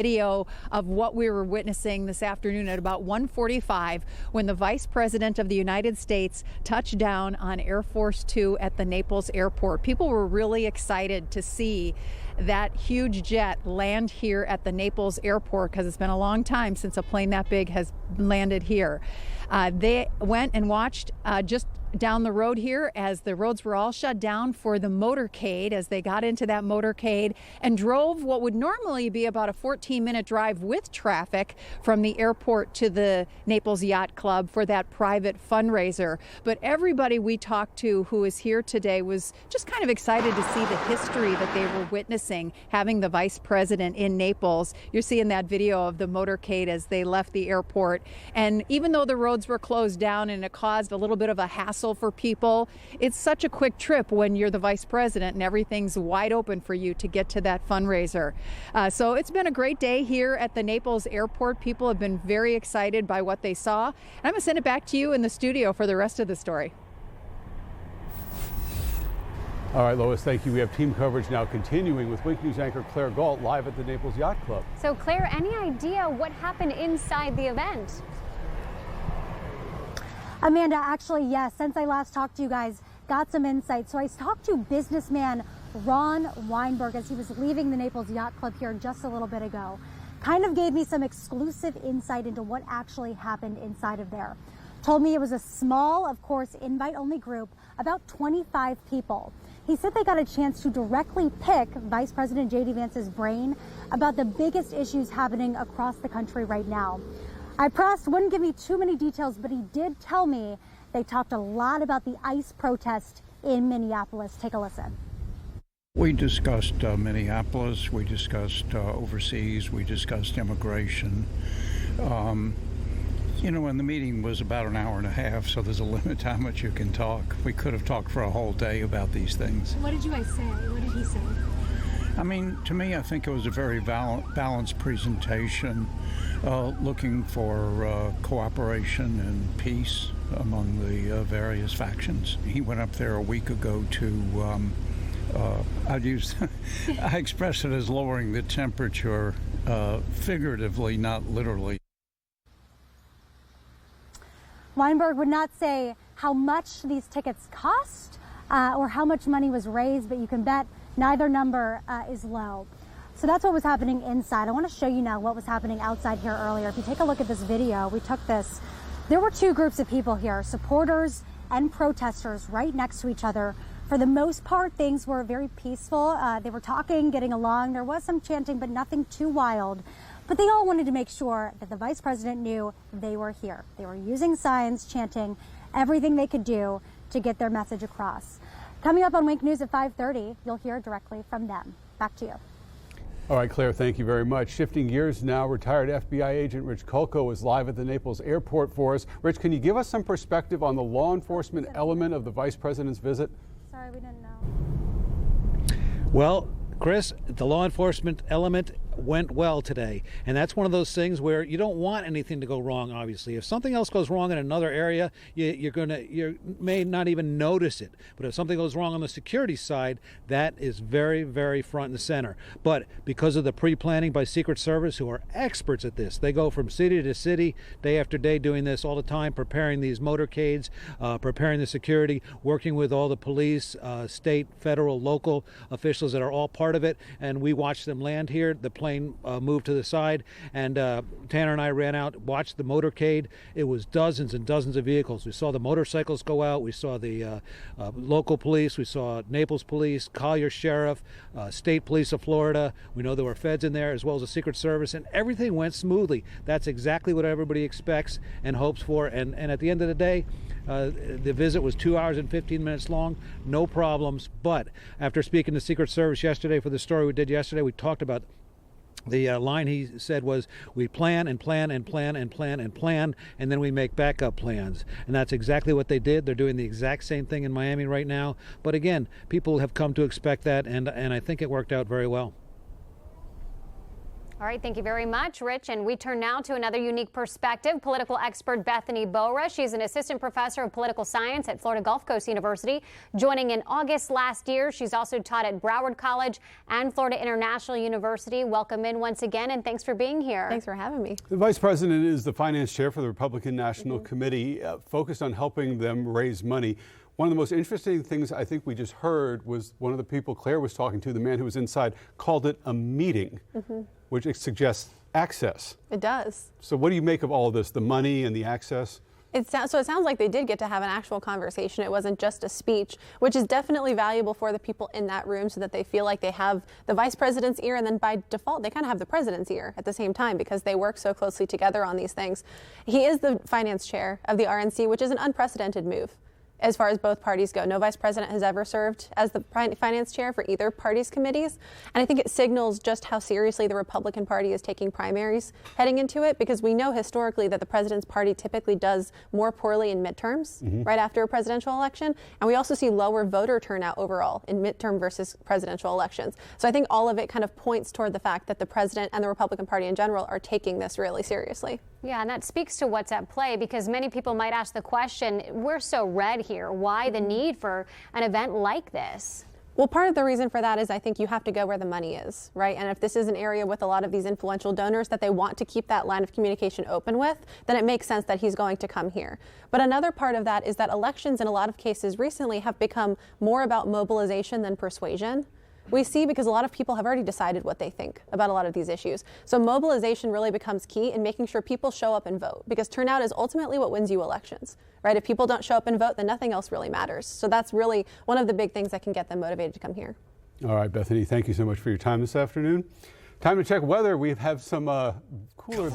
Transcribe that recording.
Video of what we were witnessing this afternoon at about 1:45 when the Vice President of the United States touched down on Air Force Two at the Naples airport. People were really excited to see that huge jet land here at the Naples airport because it's been a long time since a plane that big has landed here. They went and watched just down the road here as the roads were all shut down for the motorcade, as they got into that motorcade and drove what would normally be about a 14-minute drive with traffic from the airport to the Naples Yacht Club for that private fundraiser. But everybody we talked to who is here today was just kind of excited to see the history that they were witnessing, having the Vice President in Naples. You're seeing that video of the motorcade as they left the airport. And even though the roads were closed down and it caused a little bit of a hassle for people, it's such a quick trip when you're the Vice President and everything's wide open for you to get to that fundraiser. So it's been a great day here at the Naples airport. People have been very excited by what they saw. And I'm going to send it back to you in the studio for the rest of the story. All right, Lois, thank you. We have team coverage now continuing with Wink News anchor Claire Galt live at the Naples Yacht Club. So Claire, any idea what happened inside the event? Amanda, actually, yes, since I last talked to you guys, got some insight. So I talked to businessman Ron Weinberg as he was leaving the Naples Yacht Club here just a little bit ago. Kind of gave me some exclusive insight into what actually happened inside of there. Told me it was a small, of course, invite-only group, about 25 people. He said they got a chance to directly pick Vice President JD Vance's brain about the biggest issues happening across the country right now. I pressed, wouldn't give me too many details, but he did tell me they talked a lot about the ICE protest in Minneapolis. Take a listen. We discussed Minneapolis, we discussed overseas, we discussed immigration. You know, and the meeting was about an hour and a half, so there's a limit to how much you can talk. We could have talked for a whole day about these things. What did you guys say? What did he say? I mean, to me, I think it was a very balanced presentation, looking for cooperation and peace among the various factions. He went up there a week ago to, I expressed it as lowering the temperature, figuratively, not literally. Weinberg would not say how much these tickets cost or how much money was raised, but you can bet neither number is low. So that's what was happening inside. I want to show you now what was happening outside here earlier. If you take a look at this video, we took this. There were two groups of people here, supporters and protesters right next to each other. For the most part, things were very peaceful. They were talking, getting along. There was some chanting, but nothing too wild. But they all wanted to make sure that the Vice President knew they were here. They were using signs, chanting, everything they could do to get their message across. Coming up on Wink News at 5:30, you'll hear directly from them. Back to you. All right, Claire, thank you very much. Shifting gears now, retired FBI agent Rich Kolko is live at the Naples airport for us. Rich, can you give us some perspective on the law enforcement element of the Vice President's visit? Sorry, we didn't know. Well, Chris, the law enforcement element went well today, and that's one of those things where you don't want anything to go wrong. Obviously, if something else goes wrong in another area, you may not even notice it, but if something goes wrong on the security side, that is very, very front and center. But because of the pre-planning by Secret Service, who are experts at this, they go from city to city day after day doing this all the time, preparing these motorcades, preparing the security, working with all the police, state, federal, local officials that are all part of it, and we watched them land here. The plane moved to the side, and Tanner and I ran out, watched the motorcade. It was dozens and dozens of vehicles. We saw the motorcycles go out. We saw the local police. We saw Naples police, Collier Sheriff, State Police of Florida. We know there were feds in there as well as the Secret Service, and everything went smoothly. That's exactly what everybody expects and hopes for. And at the end of the day, the visit was 2 hours and 15 minutes long, no problems. But after speaking to Secret Service yesterday for the story we did yesterday, we talked about the line he said was, we plan and plan and plan and plan and plan, and then we make backup plans. And that's exactly what they did. They're doing the exact same thing in Miami right now. But again, people have come to expect that, and I think it worked out very well. All right, thank you very much, Rich. And we turn now to another unique perspective. Political expert Bethany Bora. She's an assistant professor of political science at Florida Gulf Coast University. Joining in August last year, she's also taught at Broward College and Florida International University. Welcome in once again, and thanks for being here. Thanks for having me. The Vice President is the finance chair for the Republican National Committee, focused on helping them raise money. One of the most interesting things I think we just heard was one of the people Claire was talking to, the man who was inside, called it a meeting, which suggests access. It does. So what do you make of all of this, the money and the access? So it sounds like they did get to have an actual conversation. It wasn't just a speech, which is definitely valuable for the people in that room so that they feel like they have the vice president's ear, and then by default they kind of have the president's ear at the same time because they work so closely together on these things. He is the finance chair of the RNC, which is an unprecedented move as far as both parties go. No vice president has ever served as the finance chair for either party's committees. And I think it signals just how seriously the Republican Party is taking primaries heading into it, because we know historically that the president's party typically does more poorly in midterms right after a presidential election. And we also see lower voter turnout overall in midterm versus presidential elections. So I think all of it kind of points toward the fact that the president and the Republican Party in general are taking this really seriously. Yeah, and that speaks to what's at play, because many people might ask the question, we're so red here. Why the need for an event like this? Well, part of the reason for that is I think you have to go where the money is, right? And if this is an area with a lot of these influential donors that they want to keep that line of communication open with, then it makes sense that he's going to come here. But another part of that is that elections in a lot of cases recently have become more about mobilization than persuasion. We see because a lot of people have already decided what they think about a lot of these issues. So mobilization really becomes key in making sure people show up and vote, because turnout is ultimately what wins you elections, right? If people don't show up and vote, then nothing else really matters. So that's really one of the big things that can get them motivated to come here. All right, Bethany, thank you so much for your time this afternoon. Time to check weather. We have some cooler